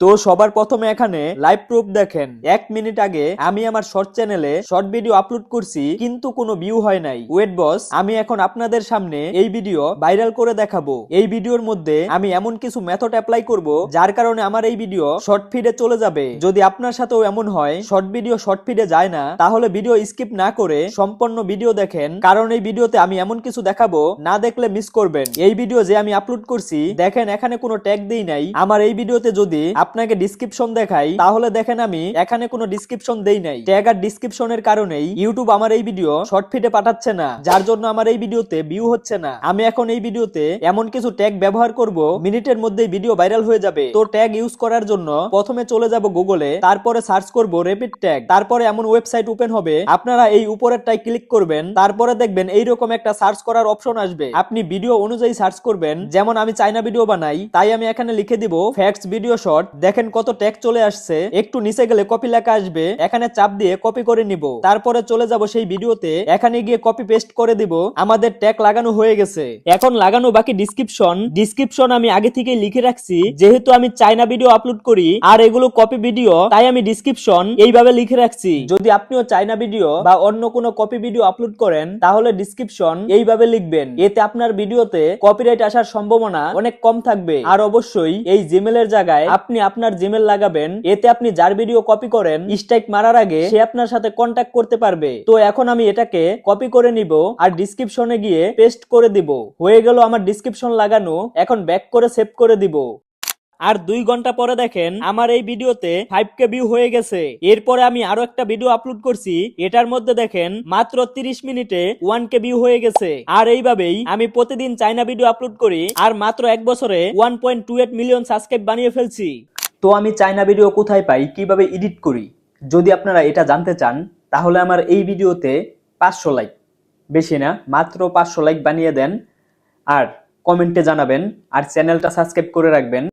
তো সবার প্রথমে এখানে লাইভ প্রুফ দেখেন। 1 মিনিট আগে আমি আমার শর্ট চ্যানেলে শর্ট ভিডিও আপলোড করছি, কিন্তু কোনো ভিউ হয় নাই। ওয়েট বস, আমি এখন আপনাদের সামনে এই ভিডিও ভাইরাল করে দেখাবো। এই ভিডিওর মধ্যে আমি এমন কিছু মেথড অ্যাপ্লাই করব যার কারণে আমার এই ভিডিও শর্ট ফিডে চলে যাবে। যদি আপনার সাথেও এমন হয় শর্ট ভিডিও শর্ট ফিডে যায় না, তাহলে ভিডিও স্কিপ না করে সম্পূর্ণ ভিডিও দেখেন, কারণ এই ভিডিওতে আমি এমন কিছু দেখাবো, না দেখলে মিস করবেন। এই ভিডিও যে আমি আপলোড করছি দেখেন, এখানে কোনো ট্যাগ দেই নাই। আমার এই ভিডিওতে যদি আপনাকে ডেসক্রিপশন দেখাই, তাহলে দেখেন আমি এখানে কোনো ডেসক্রিপশন দেই নাই। ট্যাগ আর ডেসক্রিপশনের কারণেই ইউটিউব আমার এই ভিডিও শর্ট ফিডে পাঠাচ্ছে না, যার জন্য আমার এই ভিডিওতে ভিউ হচ্ছে না। আমি এখন এই ভিডিওতে এমন কিছু ট্যাগ ব্যবহার করব, মিনিটের মধ্যেই ভিডিও ভাইরাল হয়ে যাবে। তো ট্যাগ ইউজ করার জন্য প্রথমে চলে যাব গুগলে, তারপরে সার্চ করব রেপিড ট্যাগ। তারপরে এমন ওয়েবসাইট ওপেন হবে, আপনারা এই উপরেরটাই ক্লিক করবেন। তারপরে দেখবেন এইরকম একটা সার্চ করার অপশন আসবে, আপনি ভিডিও অনুযায়ী সার্চ করবেন। যেমন আমি চাইনা ভিডিও বানাই, তাই আমি এখানে লিখে দিব ফ্যাক্টস ভিডিও শর্ট। দেখেন কত ট্যাগ চলে আসছে। একটু নিচে গেলে কপি লেখা আসবে, এখানে চাপ দিয়ে কপি করে নিব। তারপরে চলে যাব সেই ভিডিওতে, এখানে গিয়ে কপি পেস্ট করে দিব। আমাদের ট্যাগ লাগানো হয়ে গেছে। এখন লাগানো বাকি ডিসক্রিপশন আমি আগে থেকেই লিখে রাখছি, যেহেতু আমি চাইনা ভিডিও আপলোড করি আর এগুলো কপি ভিডিও, তাই আমি ডিসক্রিপশন এইভাবে লিখে রাখছি। যদি আপনিও চাইনা ভিডিও বা অন্য কোনো কপি ভিডিও আপলোড করেন, তাহলে ডিসক্রিপশন এইভাবে লিখবেন। এতে আপনার ভিডিওতে কপিরাইট আসার সম্ভাবনা অনেক কম থাকবে। আর অবশ্যই এই জিমেলের জায়গায় আপনি আপনার জিমেল লাগাবেন, এতে আপনি যার ভিডিও কপি করেন স্ট্রাইক মারার আগে সে আপনার সাথে কন্ট্যাক্ট করতে পারবে। তো এখন আমি এটাকে কপি করে নিব আর ডিসক্রিপশনে গিয়ে পেস্ট করে দিব। হয়ে গেল আমার ডিসক্রিপশন লাগানো। এখন ব্যাক করে সেভ করে দিব। আর 2 ঘন্টা পরে দেখেন আমার এই ভিডিওতে 5K ভিউ হয়ে গেছে। এরপরে আমি আরো একটা ভিডিও আপলোড করছি, এটার মধ্যে দেখেন মাত্র 30 মিনিটে 1K ভিউ হয়ে গেছে। আর এইভাবেই আমি প্রতিদিন চাইনা ভিডিও আপলোড করি, আর মাত্র 1 বছরে 1.28 মিলিয়ন সাবস্ক্রাইব বানিয়ে ফেলছি। তো আমি চাইনা ভিডিও কোথায় পাই, কিভাবে এডিট করি, যদি আপনারা এটা জানতে চান, তাহলে আমার এই ভিডিওতে 500 লাইক, বেশি না, মাত্র 500 লাইক বানিয়ে দেন আর কমেন্টে জানাবেন, আর চ্যানেলটা সাবস্ক্রাইব করে রাখবেন।